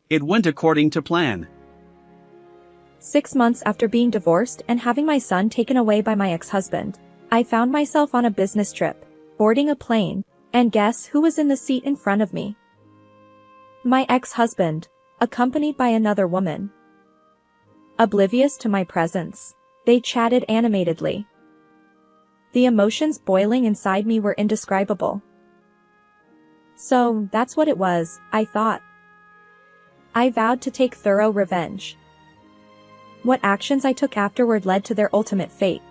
It went according to plan. 6 months after being divorced and having my son taken away by my ex-husband, I found myself on a business trip, boarding a plane, and guess who was in the seat in front of me? My ex-husband, accompanied by another woman. Oblivious to my presence, they chatted animatedly. The emotions boiling inside me were indescribable. So, that's what it was, I thought. I vowed to take thorough revenge. What actions I took afterward led to their ultimate fate.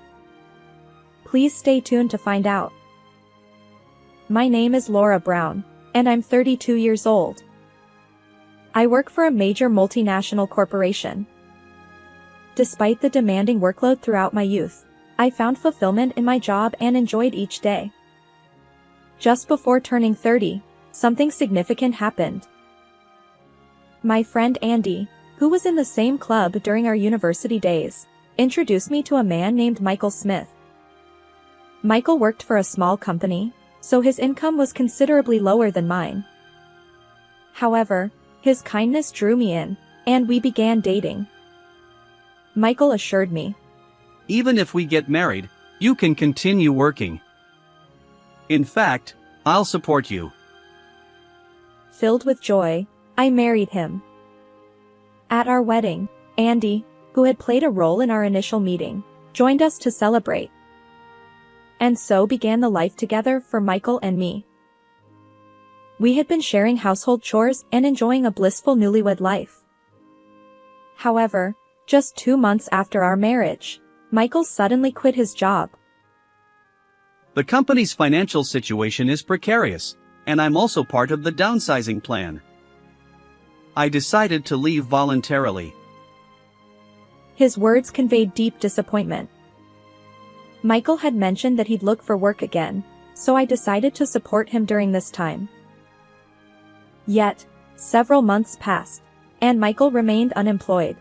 Please stay tuned to find out. My name is Laura Brown, and I'm 32 years old. I work for a major multinational corporation. Despite the demanding workload throughout my youth, I found fulfillment in my job and enjoyed each day. Just before turning 30, something significant happened. My friend Andy, who was in the same club during our university days, introduced me to a man named Michael Smith. Michael worked for a small company, so his income was considerably lower than mine. However, his kindness drew me in, and we began dating. Michael assured me, "Even if we get married, you can continue working. In fact, I'll support you." Filled with joy, I married him. At our wedding, Andy, who had played a role in our initial meeting, joined us to celebrate. And so began the life together for Michael and me. We had been sharing household chores and enjoying a blissful newlywed life. However, just 2 months after our marriage, Michael suddenly quit his job. The company's financial situation is precarious, and I'm also part of the downsizing plan. I decided to leave voluntarily. His words conveyed deep disappointment. Michael had mentioned that he'd look for work again, so I decided to support him during this time. Yet, several months passed, and Michael remained unemployed.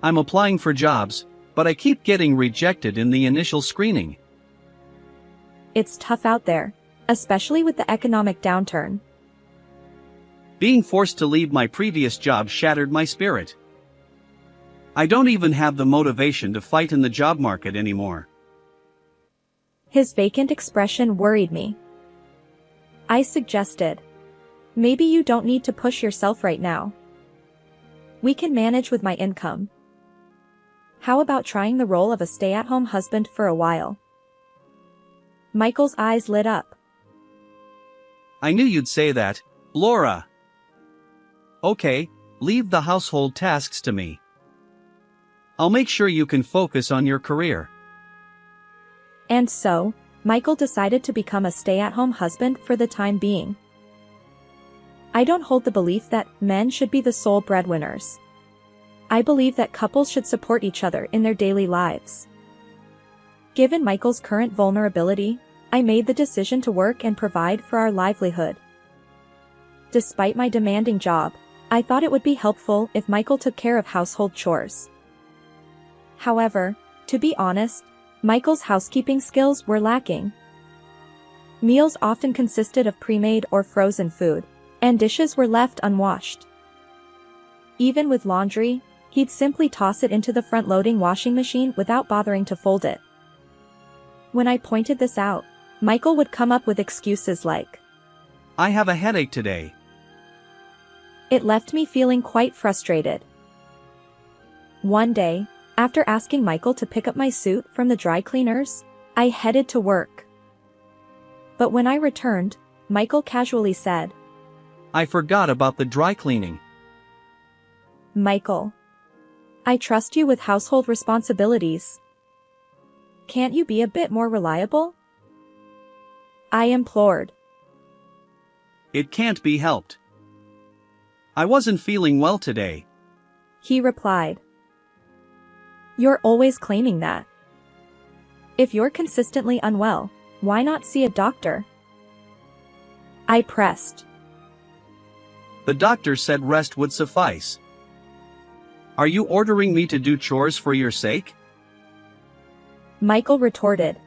I'm applying for jobs, but I keep getting rejected in the initial screening. It's tough out there, especially with the economic downturn. Being forced to leave my previous job shattered my spirit. I don't even have the motivation to fight in the job market anymore. His vacant expression worried me. I suggested, maybe you don't need to push yourself right now. We can manage with my income. How about trying the role of a stay-at-home husband for a while? Michael's eyes lit up. I knew you'd say that, Laura. Okay, leave the household tasks to me. I'll make sure you can focus on your career. And so, Michael decided to become a stay-at-home husband for the time being. I don't hold the belief that men should be the sole breadwinners. I believe that couples should support each other in their daily lives. Given Michael's current vulnerability, I made the decision to work and provide for our livelihood. Despite my demanding job, I thought it would be helpful if Michael took care of household chores. However, to be honest, Michael's housekeeping skills were lacking. Meals often consisted of pre-made or frozen food, and dishes were left unwashed. Even with laundry, he'd simply toss it into the front-loading washing machine without bothering to fold it. When I pointed this out, Michael would come up with excuses like, "I have a headache today." It left me feeling quite frustrated. One day, after asking Michael to pick up my suit from the dry cleaners, I headed to work. But when I returned, Michael casually said, "I forgot about the dry cleaning." "Michael, I trust you with household responsibilities. Can't you be a bit more reliable?" I implored. "It can't be helped. I wasn't feeling well today." He replied. "You're always claiming that. If you're consistently unwell, why not see a doctor?" I pressed. "The doctor said rest would suffice. Are you ordering me to do chores for your sake?" Michael retorted.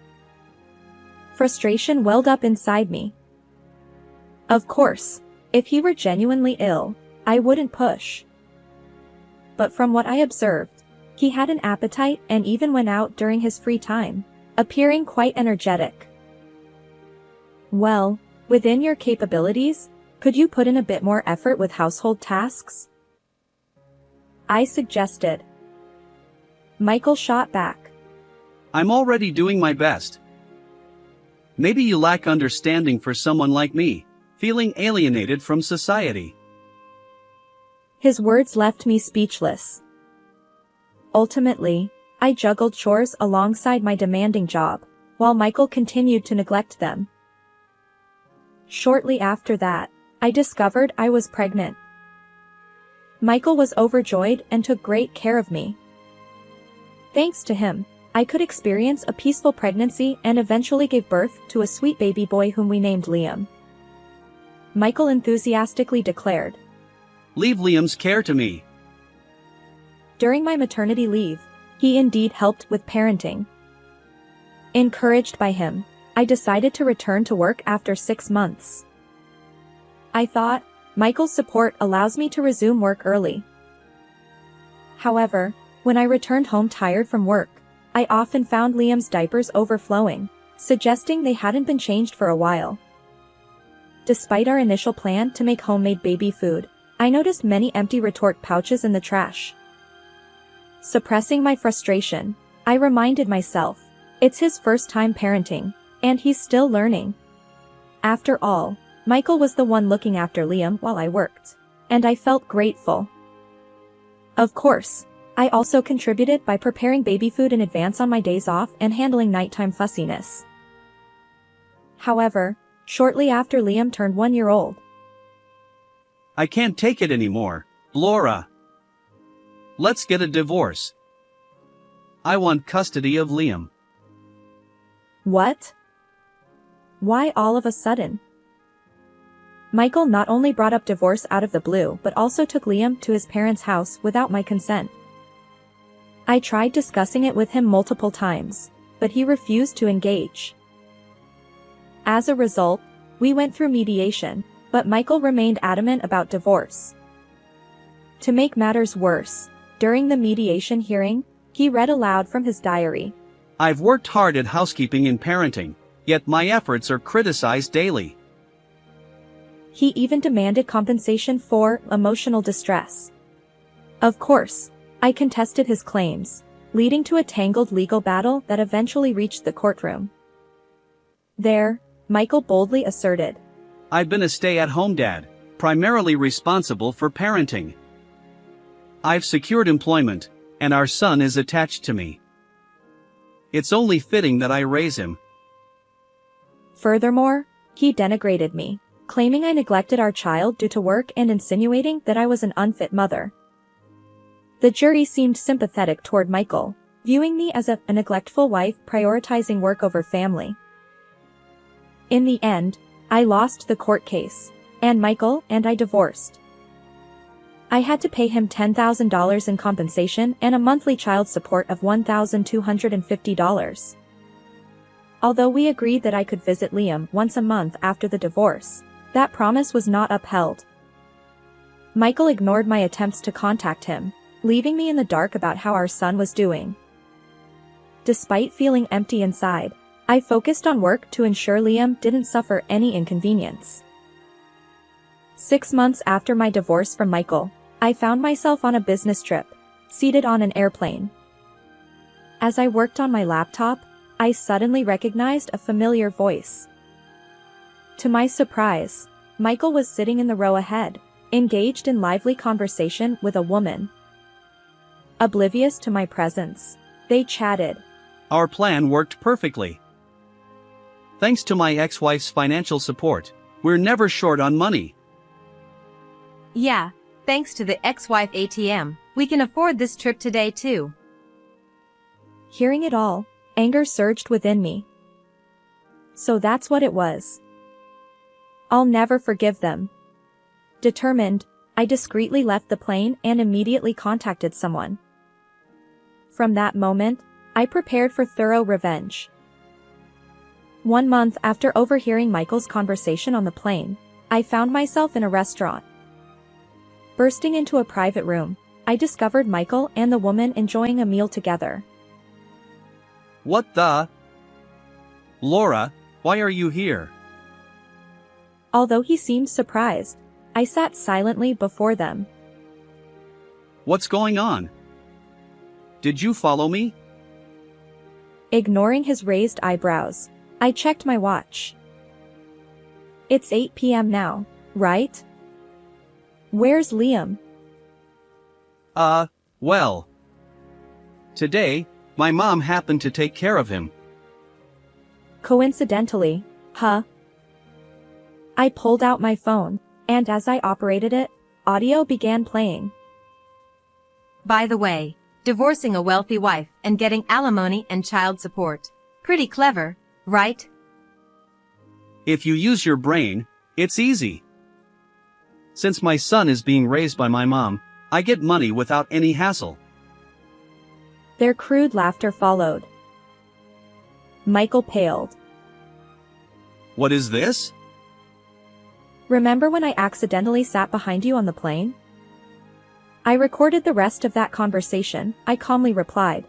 Frustration welled up inside me. Of course, if he were genuinely ill, I wouldn't push. But from what I observed, he had an appetite and even went out during his free time, appearing quite energetic. Well, within your capabilities, could you put in a bit more effort with household tasks? I suggested. Michael shot back. I'm already doing my best. Maybe you lack understanding for someone like me, feeling alienated from society. His words left me speechless. Ultimately, I juggled chores alongside my demanding job, while Michael continued to neglect them. Shortly after that, I discovered I was pregnant. Michael was overjoyed and took great care of me. Thanks to him, I could experience a peaceful pregnancy and eventually gave birth to a sweet baby boy whom we named Liam. Michael enthusiastically declared, Leave Liam's care to me. During my maternity leave, he indeed helped with parenting. Encouraged by him, I decided to return to work after 6 months. I thought, Michael's support allows me to resume work early. However, when I returned home tired from work, I often found Liam's diapers overflowing, suggesting they hadn't been changed for a while. Despite our initial plan to make homemade baby food, I noticed many empty retort pouches in the trash. Suppressing my frustration, I reminded myself, it's his first time parenting, and he's still learning. After all, Michael was the one looking after Liam while I worked, and I felt grateful. Of course, I also contributed by preparing baby food in advance on my days off and handling nighttime fussiness. However, shortly after Liam turned 1 year old, I can't take it anymore, Laura. Let's get a divorce. I want custody of Liam. What? Why all of a sudden? Michael not only brought up divorce out of the blue but also took Liam to his parents' house without my consent. I tried discussing it with him multiple times, but he refused to engage. As a result, we went through mediation, but Michael remained adamant about divorce. To make matters worse, during the mediation hearing, he read aloud from his diary. I've worked hard at housekeeping and parenting, yet my efforts are criticized daily. He even demanded compensation for emotional distress. Of course, I contested his claims, leading to a tangled legal battle that eventually reached the courtroom. There, Michael boldly asserted, I've been a stay-at-home dad, primarily responsible for parenting. I've secured employment, and our son is attached to me. It's only fitting that I raise him. Furthermore, he denigrated me, claiming I neglected our child due to work and insinuating that I was an unfit mother. The jury seemed sympathetic toward Michael, viewing me as a neglectful wife prioritizing work over family. In the end, I lost the court case, and Michael and I divorced. I had to pay him $10,000 in compensation and a monthly child support of $1,250. Although we agreed that I could visit Liam once a month after the divorce, that promise was not upheld. Michael ignored my attempts to contact him, leaving me in the dark about how our son was doing. Despite feeling empty inside, I focused on work to ensure Liam didn't suffer any inconvenience. 6 months after my divorce from Michael, I found myself on a business trip, seated on an airplane. As I worked on my laptop, I suddenly recognized a familiar voice. To my surprise, Michael was sitting in the row ahead, engaged in lively conversation with a woman. Oblivious to my presence, they chatted. Our plan worked perfectly. Thanks to my ex-wife's financial support, we're never short on money. Yeah, thanks to the ex-wife ATM, we can afford this trip today too. Hearing it all, anger surged within me. So that's what it was. I'll never forgive them. Determined, I discreetly left the plane and immediately contacted someone. From that moment, I prepared for thorough revenge. 1 month after overhearing Michael's conversation on the plane, I found myself in a restaurant. Bursting into a private room, I discovered Michael and the woman enjoying a meal together. What the? Laura, why are you here? Although he seemed surprised, I sat silently before them. What's going on? Did you follow me? Ignoring his raised eyebrows, I checked my watch. It's 8 p.m. now, right? Where's Liam? Well. Today, my mom happened to take care of him. Coincidentally, huh? I pulled out my phone, and as I operated it, audio began playing. By the way, divorcing a wealthy wife and getting alimony and child support. Pretty clever, right? If you use your brain, it's easy. Since my son is being raised by my mom, I get money without any hassle. Their crude laughter followed. Michael paled. What is this? Remember when I accidentally sat behind you on the plane? I recorded the rest of that conversation, I calmly replied.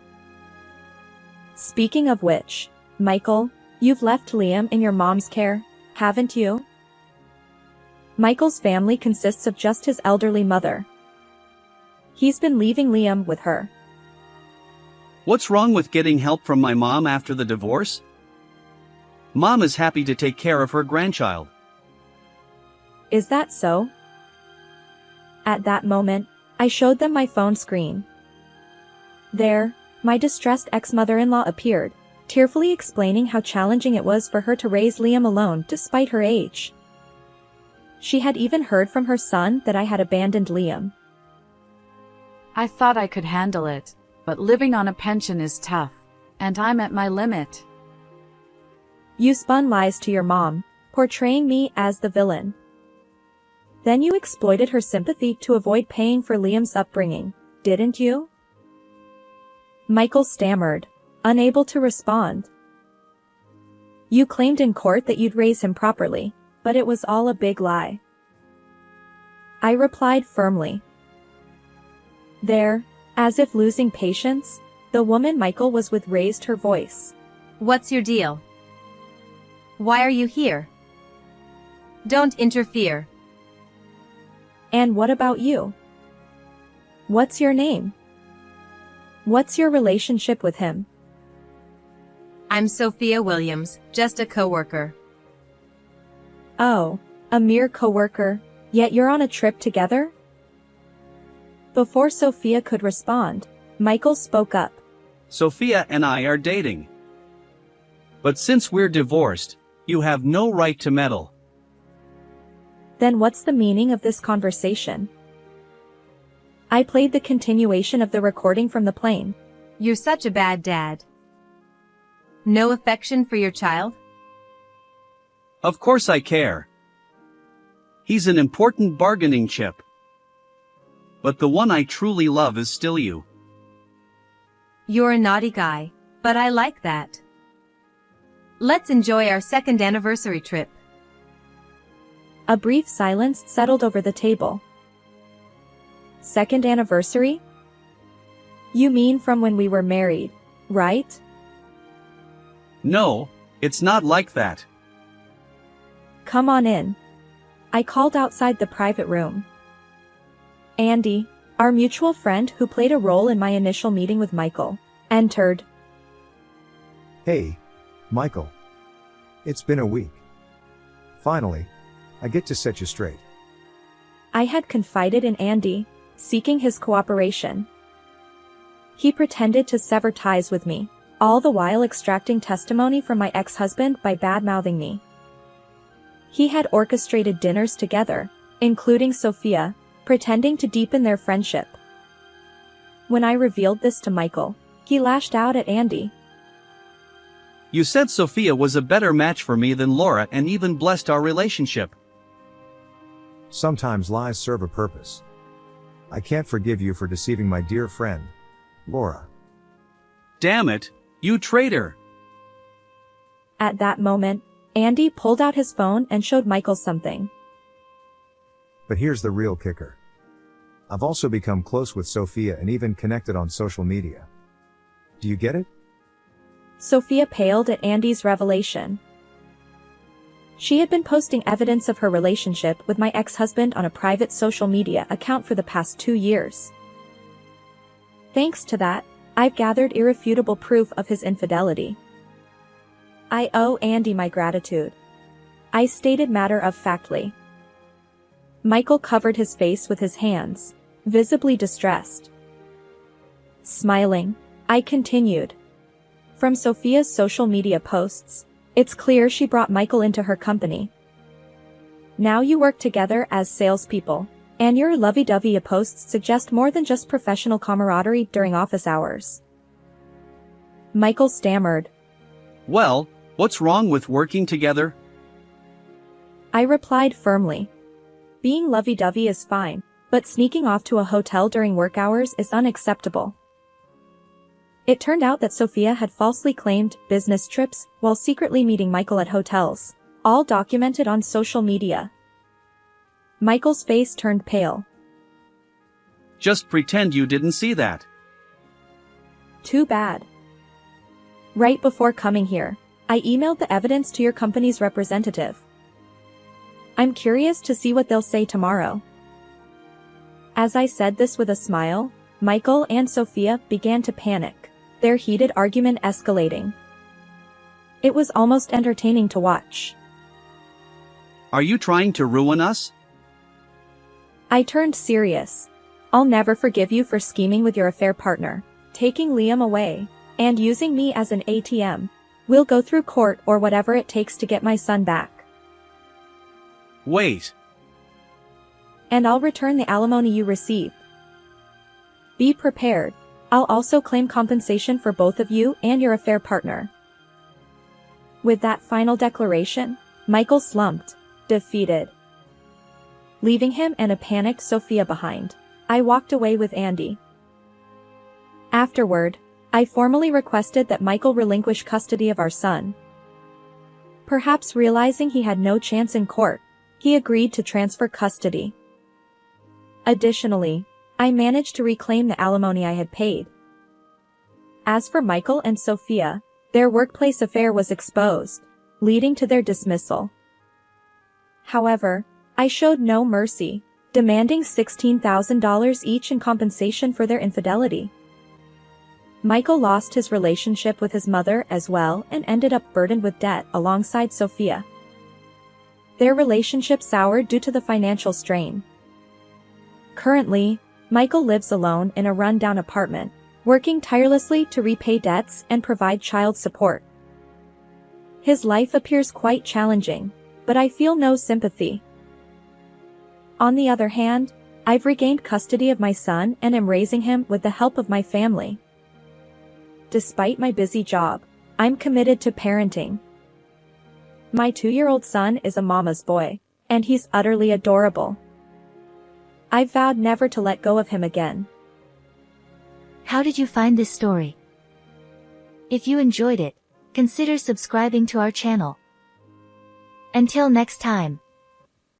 Speaking of which, Michael, you've left Liam in your mom's care, haven't you? Michael's family consists of just his elderly mother. He's been leaving Liam with her. What's wrong with getting help from my mom after the divorce? Mom is happy to take care of her grandchild. Is that so? At that moment, I showed them my phone screen. There, my distressed ex-mother-in-law appeared, tearfully explaining how challenging it was for her to raise Liam alone despite her age. She had even heard from her son that I had abandoned Liam. I thought I could handle it, but living on a pension is tough, and I'm at my limit. You spun lies to your mom, portraying me as the villain. Then you exploited her sympathy to avoid paying for Liam's upbringing, didn't you? Michael stammered, unable to respond. You claimed in court that you'd raise him properly, but it was all a big lie. I replied firmly. There, as if losing patience, the woman Michael was with raised her voice. What's your deal? Why are you here? Don't interfere. And what about you? What's your name? What's your relationship with him? I'm Sophia Williams, just a coworker. Oh, a mere coworker, yet you're on a trip together? Before Sophia could respond, Michael spoke up. Sophia and I are dating. But since we're divorced, you have no right to meddle. Then what's the meaning of this conversation? I played the continuation of the recording from the plane. You're such a bad dad. No affection for your child? Of course I care. He's an important bargaining chip. But the one I truly love is still you. You're a naughty guy, but I like that. Let's enjoy our second anniversary trip. A brief silence settled over the table. Second anniversary? You mean from when we were married, right? No, it's not like that. Come on in. I called outside the private room. Andy, our mutual friend who played a role in my initial meeting with Michael, entered. Hey, Michael. It's been a week. Finally, I get to set you straight. I had confided in Andy, seeking his cooperation. He pretended to sever ties with me, all the while extracting testimony from my ex-husband by bad-mouthing me. He had orchestrated dinners together, including Sophia, pretending to deepen their friendship. When I revealed this to Michael, he lashed out at Andy. You said Sophia was a better match for me than Laura and even blessed our relationship. Sometimes lies serve a purpose. I can't forgive you for deceiving my dear friend, Laura. Damn it, you traitor! At that moment, Andy pulled out his phone and showed Michael something. But here's the real kicker. I've also become close with Sophia and even connected on social media. Do you get it? Sophia paled at Andy's revelation. She had been posting evidence of her relationship with my ex-husband on a private social media account for the past 2 years. Thanks to that, I've gathered irrefutable proof of his infidelity. I owe Andy my gratitude, I stated matter-of-factly. Michael covered his face with his hands, visibly distressed. Smiling, I continued. From Sophia's social media posts, it's clear she brought Michael into her company. Now you work together as salespeople, and your lovey-dovey posts suggest more than just professional camaraderie during office hours. Michael stammered. Well, what's wrong with working together? I replied firmly. Being lovey-dovey is fine, but sneaking off to a hotel during work hours is unacceptable. It turned out that Sophia had falsely claimed business trips while secretly meeting Michael at hotels, all documented on social media. Michael's face turned pale. Just pretend you didn't see that. Too bad. Right before coming here, I emailed the evidence to your company's representative. I'm curious to see what they'll say tomorrow. As I said this with a smile, Michael and Sophia began to panic, their heated argument escalating. It was almost entertaining to watch. Are you trying to ruin us? I turned serious. I'll never forgive you for scheming with your affair partner, taking Liam away, and using me as an ATM. We'll go through court or whatever it takes to get my son back. Wait. And I'll return the alimony you received. Be prepared. I'll also claim compensation for both of you and your affair partner. With that final declaration, Michael slumped, defeated. Leaving him and a panicked Sophia behind, I walked away with Andy. Afterward, I formally requested that Michael relinquish custody of our son. Perhaps realizing he had no chance in court, he agreed to transfer custody. Additionally, I managed to reclaim the alimony I had paid. As for Michael and Sophia, their workplace affair was exposed, leading to their dismissal. However, I showed no mercy, demanding $16,000 each in compensation for their infidelity. Michael lost his relationship with his mother as well and ended up burdened with debt alongside Sophia. Their relationship soured due to the financial strain. Currently, Michael lives alone in a run-down apartment, working tirelessly to repay debts and provide child support. His life appears quite challenging, but I feel no sympathy. On the other hand, I've regained custody of my son and am raising him with the help of my family. Despite my busy job, I'm committed to parenting. My 2-year-old son is a mama's boy, and he's utterly adorable. I vowed never to let go of him again. How did you find this story? If you enjoyed it, consider subscribing to our channel. Until next time.